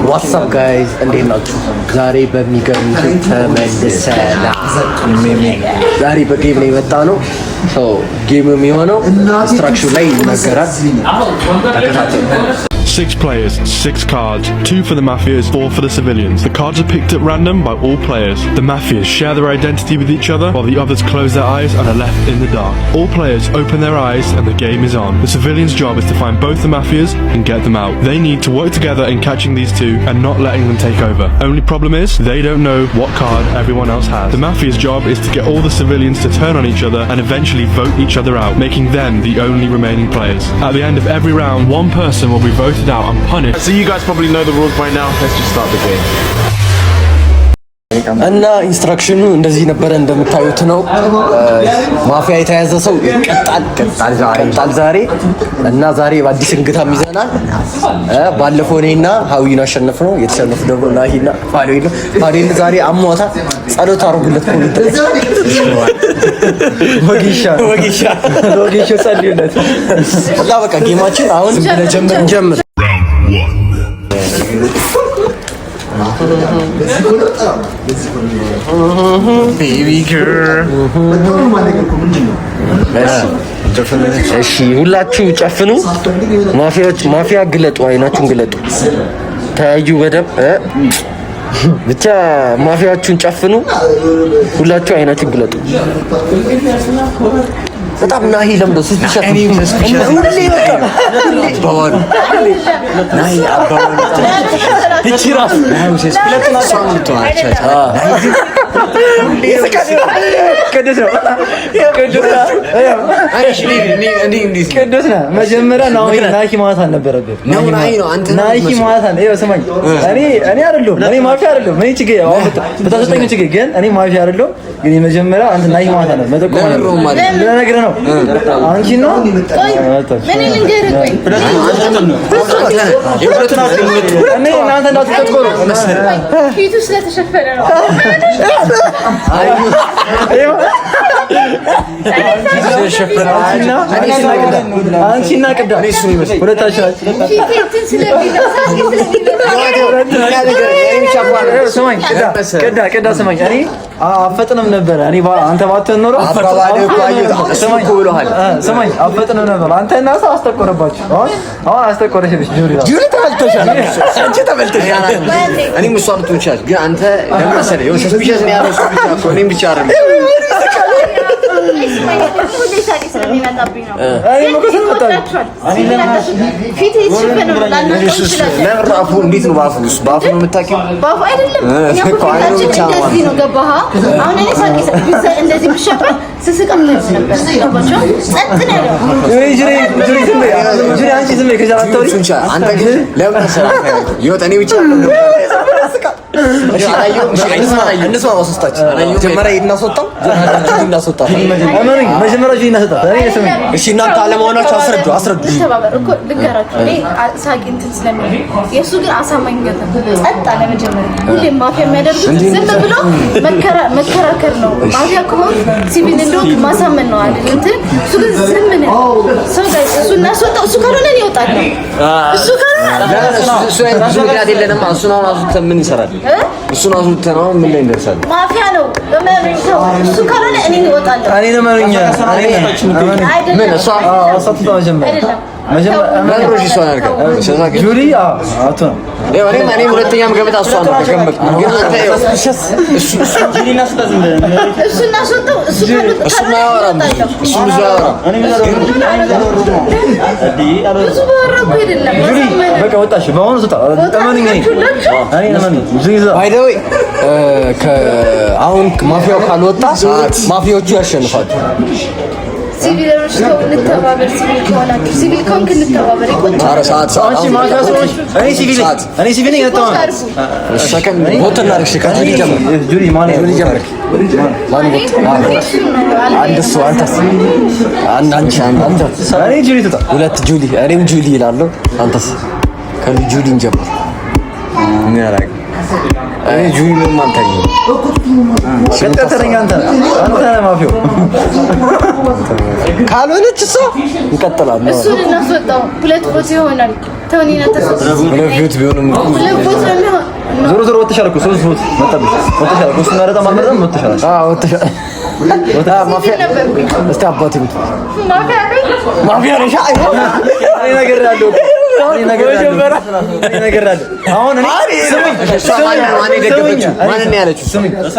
ዋትስአፕ ጋይዝ እንዴት ናችሁ? ዛሬ በሚገርም ተመልሰናል። ዛሬ በጌም ላይ የመጣ ነው። ጌም የሚሆነው ኢንስትራክሽን ላይ ይነገራል። ተከታተሉ። 6 players, 6 cards, 2 for the mafias, 4 for the civilians. The cards are picked at random by all players. The mafias share their identity with each other, while the others close their eyes and are left in the dark. All players open their eyes and the game is on. The civilians' job is to find both the mafias and get them out. They need to work together in catching these two and not letting them take over. Only problem is, they don't know what card everyone else has. The mafia's job is to get all the civilians to turn on each other and eventually vote each other out, making them the only remaining players. At the end of every round, one person will be voted out and punished. So you guys probably know the rules by now. Let's just start the game. እና ኢንስትራክሽኑ እንደዚህ ነበረ እንደምታዩት ነው። ማፊያ የተያዘ ሰው ይቀጣል ዛሬ እና ዛሬ በአዲስ እንግታም ይዘናል። ባለፈው እኔና ሀዊን አሸነፍ ነው የተሸነፉ ደግሞ ናሂና ፋሪል ነው። ፋሪል ዛሬ አሟታ ጸሎት አድርጉለት ወጊሻ ጸልዩለት እና በቃ ጌማችን አሁን እንጀምር። Baby girl. እሺ ሁላችሁ ጨፍኑ። ማፊያ ግለጡ፣ አይናችሁን ግለጡ፣ ተያዩ በደንብ ብቻ ማፊያችሁን ጨፍኑ። ሁላችሁ አይናችሁን ግለጡ። በጣም ናሂ ለምዶ ስፒሻል ሁሌ በቃ አባዋል ናሂ አባዋል ይችራስ ሁለቱና ሳምንት አቻቻ ቅዱስና መጀመሪያ ናሂ ማለት አልነበረብህም። ናሂ ማለት አለ። ይኸው ስማኝ፣ እኔ አይደለሁም፣ እኔ ማፊያ አይደለሁም። እኔ ችግር በታሰጠኝ ችግር ግን እኔ ማፊያ አይደለሁም። ግን መጀመሪያ አንተ ናሂ ማለት አለ መጠቆም ለነገር ነው። አንቺ ነው ምን ልንገርህ? እኔ እናንተ እንዳትቆጥሩ ፊቱ ስለተሸፈነ ነው። አንቺና ቅዳ ሁለታችሁ ቅዳ ስማኝ፣ እኔ አፈጥንም ነበረ። እኔ አንተ ባትሆን ኖሮ ስማኝ አፈጥንም ነበር። አንተ እና ሰው አስተቆረባችሁ። አሁን አስተቆረሽብሽ። ጁሪ ተበልተሻል። አንቺ ተበልተሻል። እኔም እሷ ልትሆንሻል። ግን አንተ ለምሳሌ የሆነ ሰስፒሸስ ነው ያለው ብቻ እኮ እኔም ብቻ አይደለም። እንዴት ነው በአፉ ነው የምታውቂው? በአፉ አይደለም እንደዚህ ነው። ገባህ? አሁን እኔ እንደዚህ ብሻባ ስስቅም ነበር። ጸጥ ነው ያለው። አንቺ ዝም ብለሽ አንተ ግን ለምን ሰራህ? ይወጣ እኔ ብቻ እሺ እናንተ አለመሆናችሁ አስረዱ። የእሱ ግን አሳማኝ ጸጥ አለ። መጀመሪያ ሁሌም ማፊያ የሚያደርጉት ዝም ብሎ መከራከር ነው። ማፊያ ከሆነ ሲቪል እንደሆነ ማሳመን ነው አይደል? እንትን እሱ ግን ዝም ነው። ሰው ጋር እሱ እናስወጣው። እሱ ካልሆነ ይወጣል። እሱ ምን ይሰራል? እሱን አዙተናው ምን ላይ እንደርሳለን? ማፊያ ነው በመሪካው። እሱ ካልሆነ እኔ እወጣለሁ። እኔ ነው ማንኛ ምን እሷ አሳጥቷ ጀመረ መጀመሪያ እሷን አድርገው ጁሪ አቶ እኔ ሁለተኛም ገበታ እሷን ነው ከገመት። ግን አንተ እሱ ጁሪና ስለዝም እሱና ሰጠው። እሱ አያወራም። እሱ ብዙ አያወራም። በቃ ወጣሽ። በአሁኑ ስጣ ተማንኝ አሁን ማፊያው ካልወጣ ማፊያዎቹ ያሸንፋሉ። ሲቪሎች ነው እንተባበር። ሲቪል ኮንክ እንተባበር። ኧረ ሰዓት እኔ ሲቪል ነኝ። ሰከንድ ቦተና አርክሽ ከጁሪ ጀምር። ጁሪ ማን ጀምር? አንድ ሰው አንተስ አንተ እኔ ጁሪ ተጣ ሁለት ጁሊ እኔም ጁሊ ይላል። አንተስ ከጁሊ እንጀምር። ምን ያላቅ ጁኒ ምን ማንተኝ ከተተረኛ አንተ ማፊው ካልሆነች እሷ እንቀጥላለን። እሱ ልናስወጣው ሁለት ፎቶ ይሆናል። ተውኒና ተፈጥሮ ሁለት ቢሆንም ሁለት ፎቶ ነው። ዞሮ ወጥተሻል እኮ ሶስት ፎቶ መጣብሽ ወጥተሻል እኮ እሱን አረጣ ማመጣም ወጥተሻል። ወጥተሻል። ማፊያ እስቲ አባቴ ማፊያ ነሽ። እኔ ነገር ያለው አሁን እኔ ማንን ያለችው?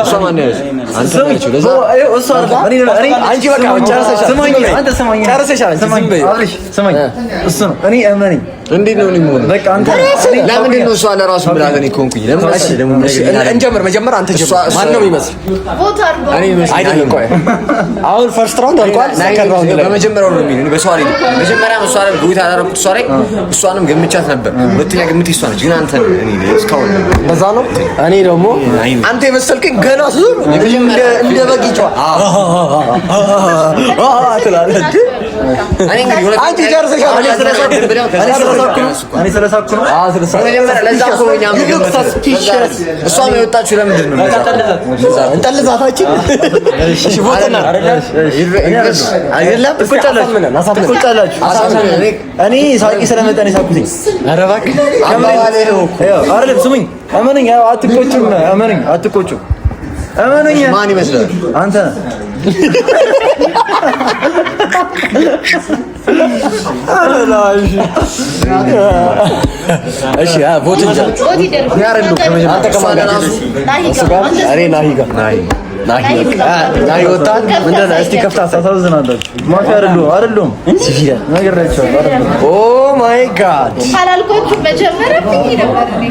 እሷ ማን ያለችው? አንተ ያለችው ለዛ እሷ አንቺ በቃ ጨርሰሻል። ስማኝ አንተ ስማኝ ጨርሰሻል። ስማኝ አብርሽ ስማኝ እሱ ነው እኔ እመነኝ። እንዴት ነው ሊሞን? በቃ አንተ ለምንድን ነው እሷ ለራሱ ብላ ለኔ ኮንኩኝ? ለምን ደግሞ እንጀምር። መጀመሪያ አንተ ጀምር። ማን ነው የሚመስል? ፎቶ አድርጎ አይደለም። ቆይ አሁን ፈርስት ራውንድ አልቋል። ሰከንድ ራውንድ ላይ በመጀመሪያው ነው የሚል በሷ ላይ መጀመሪያ ነው እሷ ላይ ጉይታ ያደረኩት እሷ ላይ እሷንም ገምቻት ነበር። ሁለተኛ ግምት እሷ ነች። ግን አንተ እኔ እስካሁን በዛ ነው። እኔ ደግሞ አንተ የመሰልከኝ ገና ዙር እንደ በጊጫ ትላለህ። እኔ እንግዲህ ሁለት አንቺ ጨርሰሻል። እኔ ስለሳኩ ነው። መጀመሪያ ለዛ እኮ ነው እኛም እሷ ነው የወጣችው። ለምንድን ነው እንጠልዛታችን? እሺ ቦታና አይደለም እኔ ሳቂ ስለመጣ ነው ሳኩኝ። ኧረ እባክህ አባባለህ ነው እኮ አይደለም። ስሙኝ እመነኝ። አትቆጭም። እመነኝ አትቆጭም። እመነኝ። ማን ይመስላል? አንተ እሺ ቦት እንጂ ያረዱ አንተ ከማን ጋር? ናሂ ወጣት ምንድን ነው? እስቲ ከፍታ ታሳዝናለች። ማፊያ አይደሉም ኦ ማይ ጋድ አላልኩት መጀመሪያ ፍኝ ነበር እኔ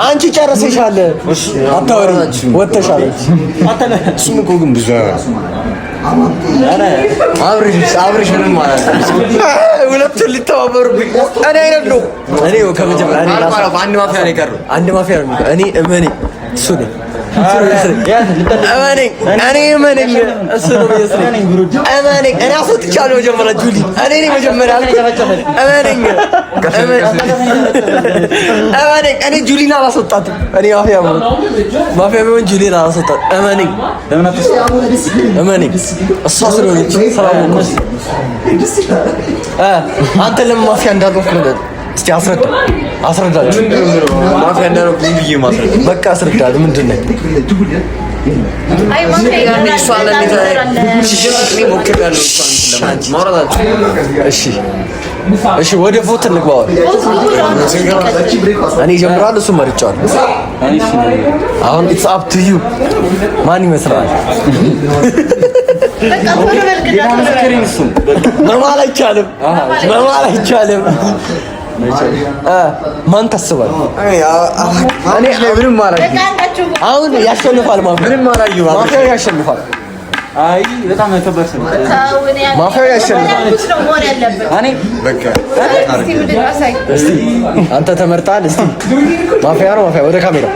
አንቺ ጨርሰሻል። አታወሪ ወጥተሻል። እሱን እኮ ግን ብዙ አብርሽ ምንም ማለት ሁለቱን ሊተባበሩብኝ እኔ አይደለሁ። እኔ ከመጀመሪያ አንድ ማፊያ ነው የቀረው። አንድ ማፊያ ነው እኔ እመኔ እሱ ነው እኔ አስወጥቻለሁ። መጀመሪያ ጁሊ እኔ መጀመሪያ እኔ ጁሊን አላስወጣትም። እኔ ማፊያ ቢሆን ጁሊን አላስወጣትም። እመነኝ እሷ ስለሆነች ሰላም አንተ ለምን ማፊያ እንዳልሆንክ ነው? እስቲ አስረዳችሁ። ማፊያ እንዳልሆንክ ብዬ ማስረዳ በቃ አስረዳ። ምንድን ነው? አይ ማፊያ እሺ ወደ ፎት እንግባ። እኔ ጀምራለሁ። እሱ መርጫለሁ። አሁን ኢትስ አፕ ቱ ዩ። ማን ይመስላል? መማል አይቻልም። ማን ታስባለህ? እኔ ምንም ማለት አሁን ያሸንፋል። ማፊያ ያሸንፋል። አይ በጣም ከበርስ ነው። ማፊያ ያሸንፋል። እኔ በቃ እስቲ አንተ ተመርጣል። እስቲ ማፊያ ነው። ማፊያ ወደ ካሜራ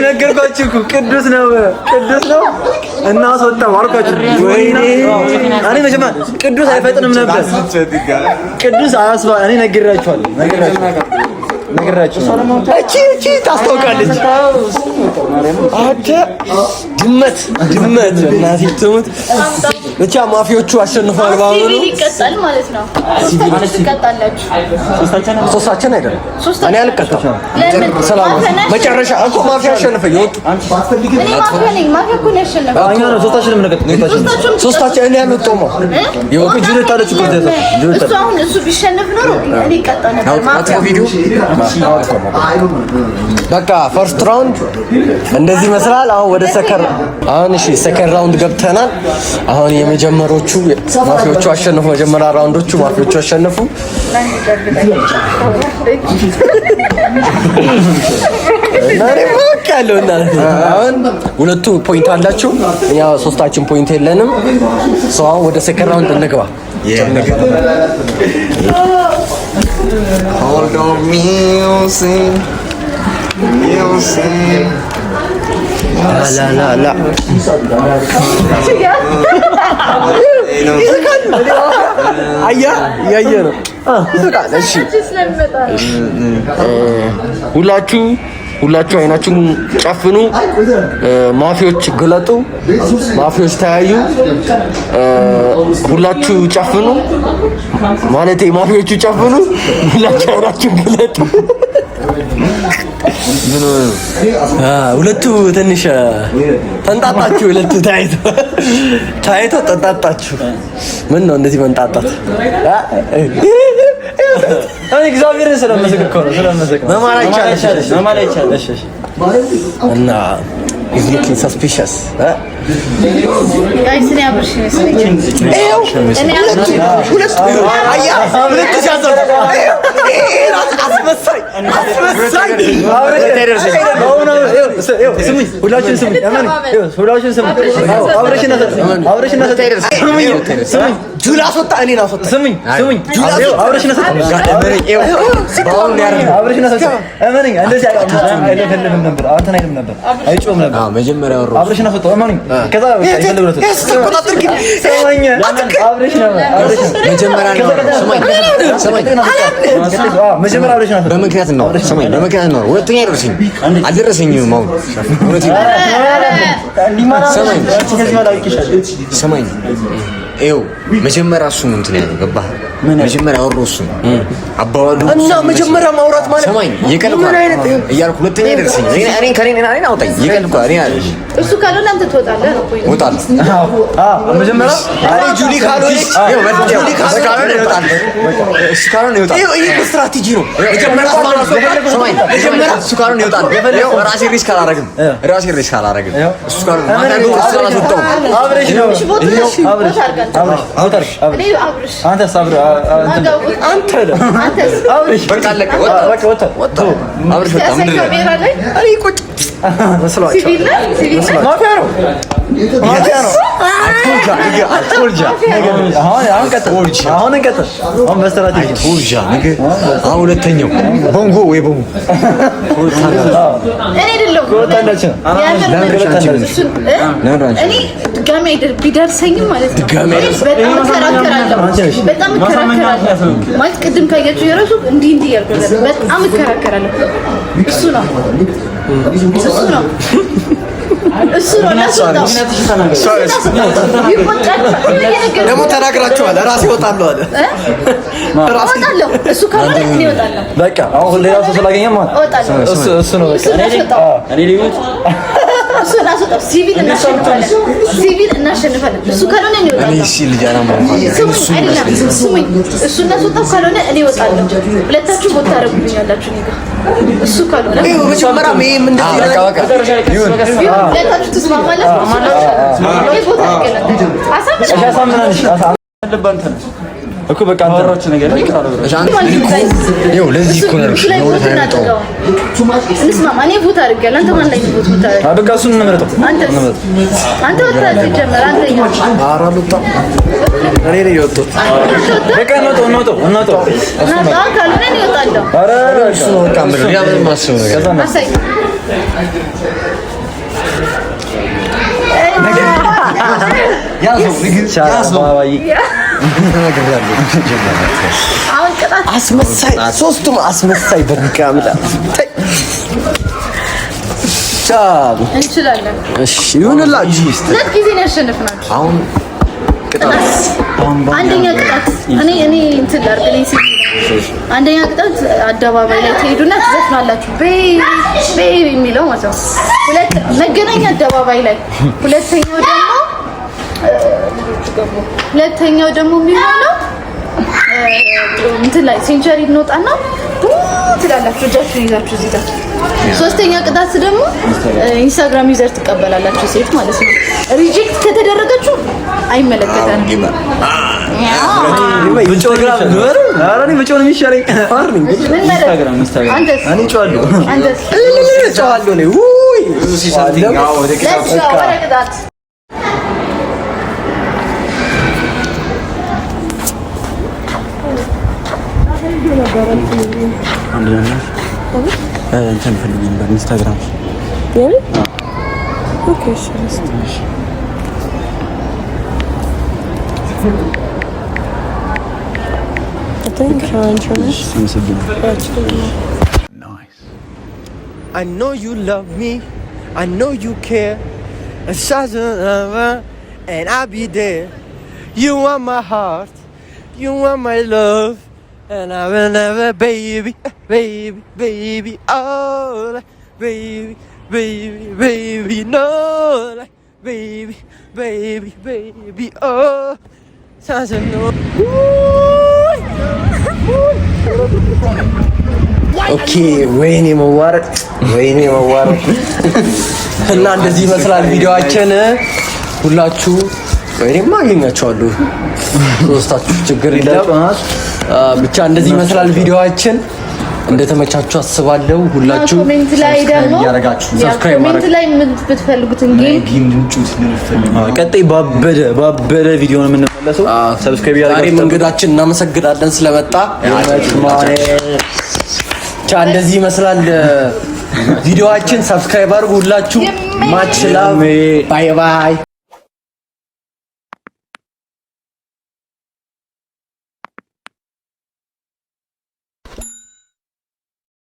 ነገርኳችሁ እኮ ቅዱስ ነው እናስወጣው አልኳችሁ። ወይኔ እኔ መጀመሪያ ቅዱስ አይፈጥንም ነበር። ቅዱስ አያስባ እኔ ነግራችኋለሁ። እቺ ታስታውቃለች። አደ ድመት እናቴ ትሙት። ብቻ ማፊዎቹ አሸንፈዋል። ባሁኑ ይቀጣል ማለት ነው። ሶስታችን አይደለም። እኔ አልቀጣም። ሰላም መጨረሻ እኮ ማፊያ አሸነፈ። ይወጡ ሶስታችን እኔ ያልወጣሁማ ይወጡ ጁሌት አለች እኮ እሱ አሁን እሱ ቢሸነፍ ኖሮ እኔ ቀጣ ነበር። ቪዲዮ በቃ ፈርስት ራውንድ እንደዚህ ይመስላል። አሁን ወደ ሰከንድ ራውንድ ገብተናል። አሁን የመጀመሮቹ ማፊዎቹ አሸነፉ። መጀመሪያ ራውንዶቹ ማፊዎቹ አሸነፉ። አሁን ሁለቱ ፖይንት አላቸው። እኛ ሶስታችን ፖይንት የለንም። አሁን ወደ ሰከንድ ራውንድ እንግባ። Hold on, music. لا አያ ነው። ሁላችሁ አይናችሁን ጨፍኑ። ማፊዎች ግለጡ። ማፊዎች ተያዩ። ሁላችሁ ጨፍኑ ማለት ማፊዎቹ ጨፍኑ። ሁላችሁ አይናችሁን ግለጡ። ሁለቱ ትንሽ ተንጣጣችሁ። ሁለቱ ታይቶ ተንጣጣችሁ። ምን ነው እንደዚህ መንጣጣት? እኔ እግዚአብሔርን ስለምስክ እኮ ነው። ስለምስክ ነው። መማር አይቻልም። እሺ እና is looking suspicious. Guys, እኔ አብርሽ ነኝ። መጀመሪያ አብረሽ ነው ፈጣው ማን ከዛ በምክንያት ነው ሁለተኛ አይደረሰኝም አልደረሰኝም አሁን ሰማኝ ይኸው መጀመሪያ እሱን እንትን ያለው ገባህ? መጀመሪያ አወራሁ እሱን አባባሉ እና መጀመሪያ ማውራት ማለት ሰማኝ የቀልኩ እያልኩ ሁለተኛ አይደርሰኝም። እኔን ከኔን አውጣኝ የቀልኩ እኔ እሱ ካልሆነ አንተ ትወጣለህ ነው ቆይ እወጣለሁ። መጀመሪያ ጁሊ ካልሆነች እሱ ካልሆነ ይወጣል። ይሄ ስትራቴጂ ነው። መጀመሪያ እሱ ካልሆነ ይወጣል። ራሴ ሪስክ አላደርግም። እሱ ካልሆነ አብረሽ ነው ሁለተኛው ቦንጎ ወይ ቦንጎ ድጋሜ ቢደርሰኝም ማለት ነው በጣም እከራከራለሁ ማለት ቅድም ካያችሁ የራሱ እንዲህ እያልኩ በጣም እከራከራለሁ። እሱ ነው ደግሞ ተናግራችኋል። ራሴ እወጣለሁ አለ። እሱ ካልሆነ እኔ እወጣለሁ። በቃ አሁን ሌላ ሰው ስላገኘ ማለት እሱ ነው በቃ እኔ ሊሞት ሲቪል እናሸንፋለን። እሱ ካልሆነ እኔ እወጣለሁ። እሱ እናስወጣው ካልሆነ እኔ እወጣለሁ። ሁለታችሁ ቦታ ታደርጉልኛላችሁ። እሱ ካልሆነ ሁለታችሁ ትስማማላችሁ። እኮ በቃ አንተሮች ነገር ይኸው ለዚህ እኮ ነው እንስማማ። እኔ ቦታ አድርጌያለሁ። አንተ ማን ላይ ቦታ አድርጌያለሁ? በቃ እሱን እንመረጠው። አንተ ወጣት ጀመር። አንተ እኔ ነኝ የወጣሁት። በቃ እንወጣው ካልሆነ እኔ እወጣለሁ። ኧረ እሱ ነው በቃ ምንም ያምን ማሰብ ነገር አስመሳይ ሶስቱም አስመሳይ በድጋሚ እንችላለን። እሺ ይሁንላችሁ። ሁለት ጊዜ ነው ያሸነፍናችሁ። አሁን ቅጣት አንደኛ ቅጣት እኔ እንትን ላድርግልኝ ሲል አንደኛ ቅጣት አደባባይ ላይ ትሄዱና ትዘፍናላችሁ ቤቢ የሚለው ማለት ነው። መገናኛ አደባባይ ላይ ሁለተኛው ደግሞ የሚሆነው እንትን ላይ ሴንቸሪ እንወጣና ትላላችሁ እጃችሁን ይዛችሁ እዚህ ጋር። ሶስተኛ ቅጣት ደግሞ ኢንስታግራም ዩዘር ትቀበላላችሁ ሴት ማለት ነው። ሪጀክት ከተደረጋችሁ አይመለከተንም። ኢንስታግራም ነው አራኒ በጮን የሚሻለኝ አርኒ ኢንስታግራም እኔ ጮዋለሁ ነው ውይ ሲሳቲንጋው አንድ ነገር እንትን ፈልጊ ነበር ኢንስታግራም ኦኬ እሺ I know you love me, I know you care, and I'll be there. You want my heart, you want my love, and I will never, baby, baby, baby, oh, baby, baby, baby, no, baby, baby, baby, oh, ኦኬ ወይኔ መዋረድ እና እንደዚህ ይመስላል ቪዲዮአችን። ሁላችሁ ወይኔማ አገኛችኋለሁ ሶስታችሁ ችግር የለም። ብቻ እንደዚህ ይመስላል ቪዲዮአችን። እንደተመቻችሁ አስባለሁ። ሁላችሁ ኮሜንት ላይ ደግሞ ሰብስክራይብ ኮሜንት ላይ የምትፈልጉትን ጌም ቀጣይ ባበደ ቪዲዮ ነው የምንመለሰው። ሰብስክራይብ ያደርጋችሁ። እንግዳችን እናመሰግናለን ስለመጣ። ብቻ እንደዚህ ይመስላል ቪዲዮአችን። ሰብስክራይብ አድርጉ ሁላችሁ። ማች ላቭ። ባይ ባይ።